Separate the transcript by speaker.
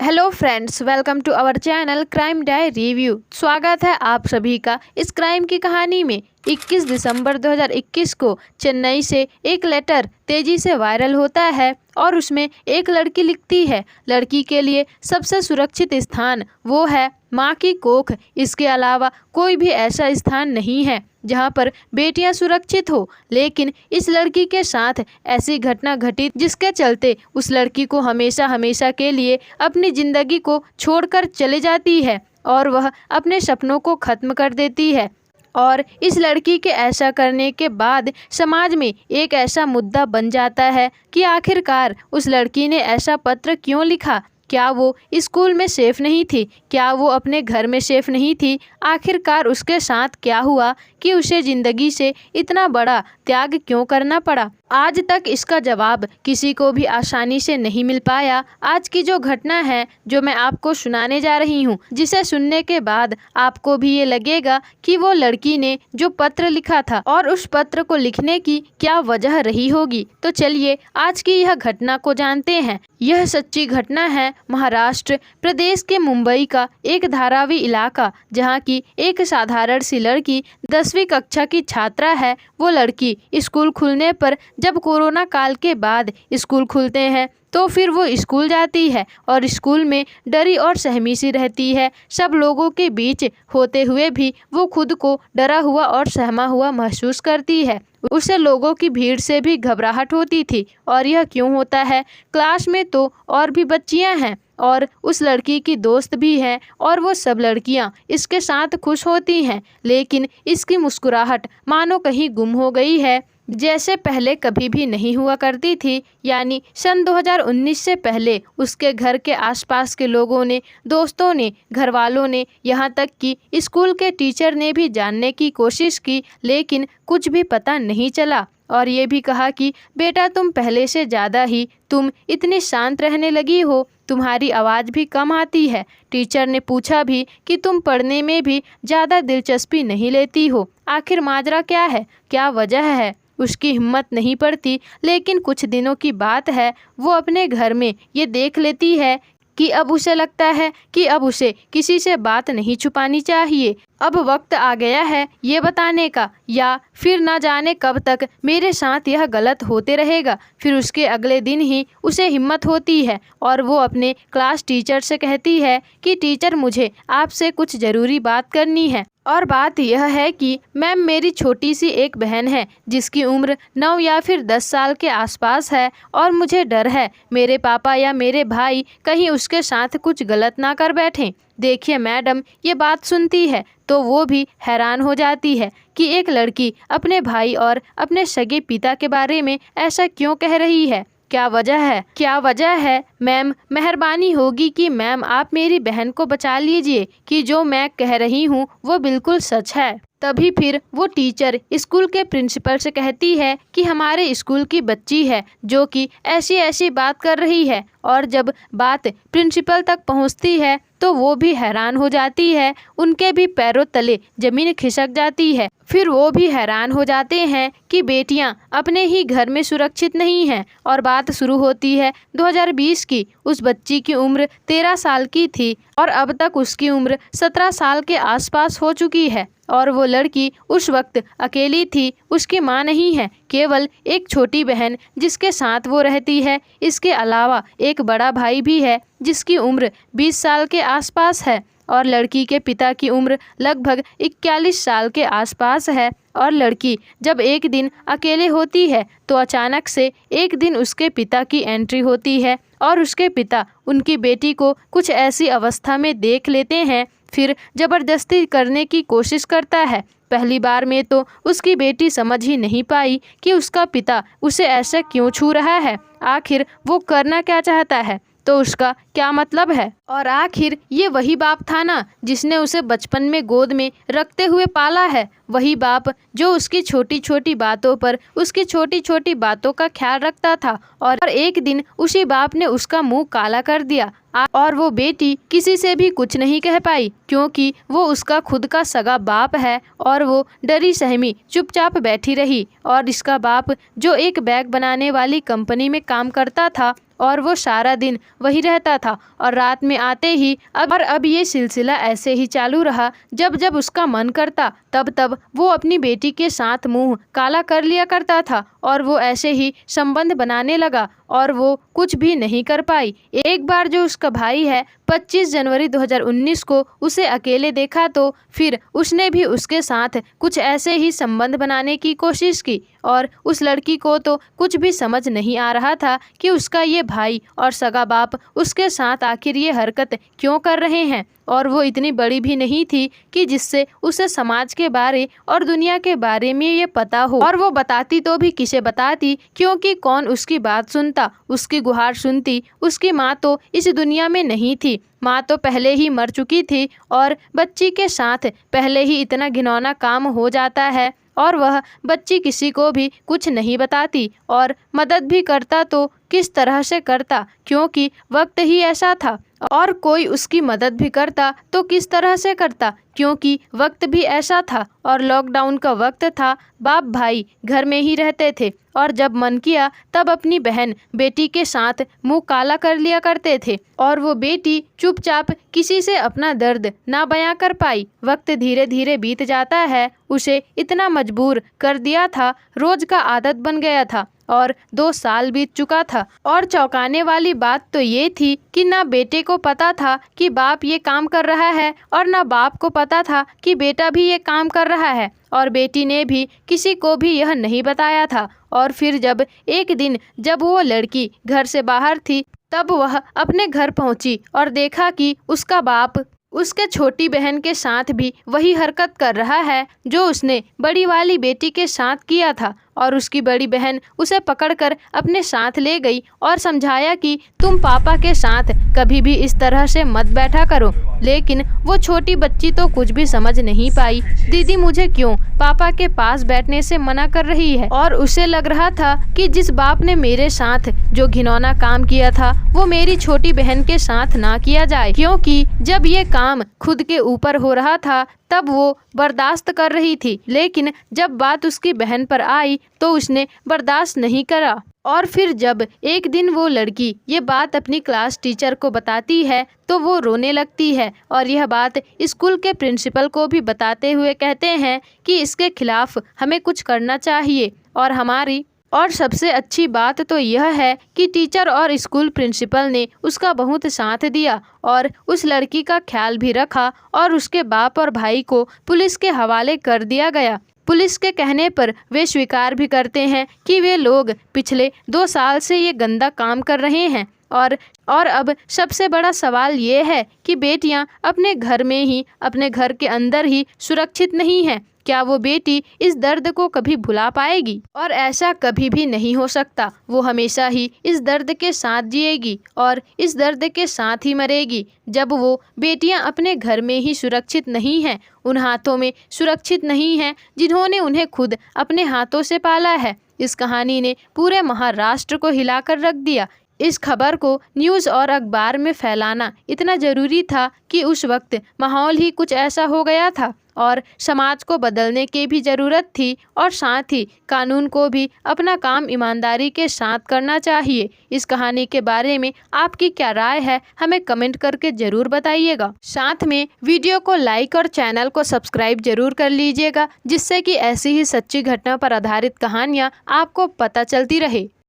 Speaker 1: Hello friends, welcome to our channel crime diary review. स्वागत है आप सभी का इस क्राइम की कहानी में। 21 दिसंबर 2021 को चेन्नई से एक लेटर तेजी से वायरल होता है और उसमें एक लड़की लिखती है, लड़की के लिए सबसे सुरक्षित स्थान वो है माँ की कोख। इसके अलावा कोई भी ऐसा स्थान नहीं है जहाँ पर बेटियां सुरक्षित हो। लेकिन इस लड़की के साथ ऐसी घटना घटी जिसके चलते उस लड़की को हमेशा हमेशा के लिए अपनी ज़िंदगी को छोड़कर चले जाती है और वह अपने सपनों को ख़त्म कर देती है। और इस लड़की के ऐसा करने के बाद समाज में एक ऐसा मुद्दा बन जाता है कि आखिरकार उस लड़की ने ऐसा पत्र क्यों लिखा। क्या वो स्कूल में सेफ़ नहीं थी? क्या वो अपने घर में सेफ़ नहीं थी? आखिरकार उसके साथ क्या हुआ कि उसे ज़िंदगी से इतना बड़ा त्याग क्यों करना पड़ा? आज तक इसका जवाब किसी को भी आसानी से नहीं मिल पाया। आज की जो घटना है जो मैं आपको सुनाने जा रही हूँ, जिसे सुनने के बाद आपको भी ये लगेगा कि वो लड़की ने जो पत्र लिखा था और उस पत्र को लिखने की क्या वजह रही होगी। तो चलिए आज की यह घटना को जानते हैं। यह सच्ची घटना है महाराष्ट्र प्रदेश के मुंबई का एक धारावी इलाका, जहाँ की एक साधारण सी लड़की 10वीं कक्षा की छात्रा है। वो लड़की स्कूल खुलने पर, जब कोरोना काल के बाद स्कूल खुलते हैं तो फिर वो स्कूल जाती है और स्कूल में डरी और सहमी सी रहती है। सब लोगों के बीच होते हुए भी वो खुद को डरा हुआ और सहमा हुआ महसूस करती है। उसे लोगों की भीड़ से भी घबराहट होती थी। और यह क्यों होता है? क्लास में तो और भी बच्चियां हैं और उस लड़की की दोस्त भी हैं और वो सब लड़कियां इसके साथ खुश होती हैं, लेकिन इसकी मुस्कुराहट मानो कहीं गुम हो गई है, जैसे पहले कभी भी नहीं हुआ करती थी। यानी सन 2019 से पहले उसके घर के आसपास के लोगों ने, दोस्तों ने, घर वालों ने, यहाँ तक कि स्कूल के टीचर ने भी जानने की कोशिश की, लेकिन कुछ भी पता नहीं चला। और ये भी कहा कि बेटा तुम पहले से ज़्यादा ही तुम इतनी शांत रहने लगी हो, तुम्हारी आवाज़ भी कम आती है। टीचर ने पूछा भी कि तुम पढ़ने में भी ज़्यादा दिलचस्पी नहीं लेती हो, आखिर माजरा क्या है, क्या वजह है? उसकी हिम्मत नहीं पड़ती। लेकिन कुछ दिनों की बात है, वो अपने घर में ये देख लेती है कि अब उसे लगता है कि अब उसे किसी से बात नहीं छुपानी चाहिए। अब वक्त आ गया है ये बताने का, या फिर ना जाने कब तक मेरे साथ यह गलत होते रहेगा। फिर उसके अगले दिन ही उसे हिम्मत होती है और वो अपने क्लास टीचर से कहती है कि टीचर मुझे आपसे कुछ ज़रूरी बात करनी है। और बात यह है कि मैम मेरी छोटी सी एक बहन है जिसकी उम्र 9 या फिर 10 साल के आसपास है और मुझे डर है मेरे पापा या मेरे भाई कहीं उसके साथ कुछ गलत ना कर बैठें। देखिए मैडम, ये बात सुनती है तो वो भी हैरान हो जाती है कि एक लड़की अपने भाई और अपने सगे पिता के बारे में ऐसा क्यों कह रही है। क्या वजह है? क्या वजह है? मैम मेहरबानी होगी कि मैम आप मेरी बहन को बचा लीजिए कि जो मैं कह रही हूँ वो बिल्कुल सच है। तभी फिर वो टीचर स्कूल के प्रिंसिपल से कहती है कि हमारे स्कूल की बच्ची है जो कि ऐसी ऐसी बात कर रही है। और जब बात प्रिंसिपल तक पहुंचती है तो वो भी हैरान हो जाती है, उनके भी पैरों तले ज़मीन खिसक जाती है। फिर वो भी हैरान हो जाते हैं कि बेटियां अपने ही घर में सुरक्षित नहीं हैं। और बात शुरू होती है 2020 की। उस बच्ची की उम्र 13 साल की थी और अब तक उसकी उम्र 17 साल के आसपास हो चुकी है। और वो लड़की उस वक्त अकेली थी, उसकी माँ नहीं है, केवल एक छोटी बहन जिसके साथ वो रहती है। इसके अलावा एक बड़ा भाई भी है जिसकी उम्र 20 साल के आसपास है और लड़की के पिता की उम्र लगभग 41 साल के आसपास है। और लड़की जब एक दिन अकेले होती है तो अचानक से एक दिन उसके पिता की एंट्री होती है और उसके पिता उनकी बेटी को कुछ ऐसी अवस्था में देख लेते हैं। फिर ज़बरदस्ती करने की कोशिश करता है। पहली बार में तो उसकी बेटी समझ ही नहीं पाई कि उसका पिता उसे ऐसा क्यों छू रहा है, आखिर वो करना क्या चाहता है, तो उसका क्या मतलब है। और आखिर ये वही बाप था ना जिसने उसे बचपन में गोद में रखते हुए पाला है, वही बाप जो उसकी छोटी छोटी बातों पर, उसकी छोटी छोटी बातों का ख्याल रखता था। और एक दिन उसी बाप ने उसका मुंह काला कर दिया और वो बेटी किसी से भी कुछ नहीं कह पाई क्योंकि वो उसका खुद का सगा बाप है। और वो डरी सहमी चुपचाप बैठी रही। और इसका बाप जो एक बैग बनाने वाली कंपनी में काम करता था और वो सारा दिन वही रहता था और रात में आते ही अब ये सिलसिला ऐसे ही चालू रहा। जब जब उसका मन करता तब तब वो अपनी बेटी के साथ मुंह काला कर लिया करता था और वो ऐसे ही संबंध बनाने लगा और वो कुछ भी नहीं कर पाई। एक बार जो उसका भाई है 25 जनवरी 2019 को उसे अकेले देखा तो फिर उसने भी उसके साथ कुछ ऐसे ही संबंध बनाने की कोशिश की और उस लड़की को तो कुछ भी समझ नहीं आ रहा था कि उसका ये भाई और सगा बाप उसके साथ आखिर ये हरकत क्यों कर रहे हैं। और वो इतनी बड़ी भी नहीं थी कि जिससे उसे समाज के बारे और दुनिया के बारे में ये पता हो, और वो बताती तो भी किसे बताती, क्योंकि कौन उसकी बात सुनता, उसकी गुहार सुनती। उसकी माँ तो इस दुनिया में नहीं थी, माँ तो पहले ही मर चुकी थी और बच्ची के साथ पहले ही इतना घिनौना काम हो जाता है और वह बच्ची किसी को भी कुछ नहीं बताती और मदद भी करता तो किस तरह से करता, क्योंकि वक्त ही ऐसा था। और कोई उसकी मदद भी करता तो किस तरह से करता, क्योंकि वक्त भी ऐसा था और लॉकडाउन का वक्त था। बाप भाई घर में ही रहते थे और जब मन किया तब अपनी बहन बेटी के साथ मुंह काला कर लिया करते थे और वो बेटी चुपचाप किसी से अपना दर्द ना बयां कर पाई। वक्त धीरे धीरे बीत जाता है, उसे इतना मजबूर कर दिया था, रोज का आदत बन गया था और 2 साल बीत चुका था। और चौंकाने वाली बात तो ये थी कि ना बेटे को पता था कि बाप ये काम कर रहा है और ना बाप को पता था कि बेटा भी ये काम कर रहा है और बेटी ने भी किसी को भी यह नहीं बताया था। और फिर जब एक दिन जब वो लड़की घर से बाहर थी तब वह अपने घर पहुंची और देखा कि उसका बाप उसके छोटी बहन के साथ भी वही हरकत कर रहा है जो उसने बड़ी वाली बेटी के साथ किया था। और उसकी बड़ी बहन उसे पकड़कर अपने साथ ले गई और समझाया कि तुम पापा के साथ कभी भी इस तरह से मत बैठा करो। लेकिन वो छोटी बच्ची तो कुछ भी समझ नहीं पाई। दीदी मुझे क्यों पापा के पास बैठने से मना कर रही है। और उसे लग रहा था कि जिस बाप ने मेरे साथ जो घिनौना काम किया था वो मेरी छोटी बहन के साथ ना किया जाए, क्योंकि जब ये काम खुद के ऊपर हो रहा था तब वो बर्दाश्त कर रही थी, लेकिन जब बात उसकी बहन पर आई तो उसने बर्दाश्त नहीं करा। और फिर जब एक दिन वो लड़की ये बात अपनी क्लास टीचर को बताती है तो वो रोने लगती है और यह बात स्कूल के प्रिंसिपल को भी बताते हुए कहते हैं कि इसके खिलाफ हमें कुछ करना चाहिए। और सबसे अच्छी बात तो यह है कि टीचर और स्कूल प्रिंसिपल ने उसका बहुत साथ दिया और उस लड़की का ख्याल भी रखा और उसके बाप और भाई को पुलिस के हवाले कर दिया गया। पुलिस के कहने पर वे स्वीकार भी करते हैं कि वे लोग पिछले 2 साल से ये गंदा काम कर रहे हैं। और अब सबसे बड़ा सवाल ये है कि बेटियां अपने घर में ही, अपने घर के अंदर ही सुरक्षित नहीं हैं। क्या वो बेटी इस दर्द को कभी भुला पाएगी? और ऐसा कभी भी नहीं हो सकता। वो हमेशा ही इस दर्द के साथ जिएगी और इस दर्द के साथ ही मरेगी। जब वो बेटियां अपने घर में ही सुरक्षित नहीं हैं, उन हाथों में सुरक्षित नहीं हैं जिन्होंने उन्हें खुद अपने हाथों से पाला है। इस कहानी ने पूरे महाराष्ट्र को हिलाकर रख दिया। इस खबर को न्यूज़ और अखबार में फैलाना इतना ज़रूरी था कि उस वक्त माहौल ही कुछ ऐसा हो गया था और समाज को बदलने की भी ज़रूरत थी और साथ ही कानून को भी अपना काम ईमानदारी के साथ करना चाहिए। इस कहानी के बारे में आपकी क्या राय है, हमें कमेंट करके ज़रूर बताइएगा। साथ में वीडियो को लाइक और चैनल को सब्सक्राइब जरूर कर लीजिएगा, जिससे कि ऐसी ही सच्ची घटना पर आधारित कहानियाँ आपको पता चलती रहे।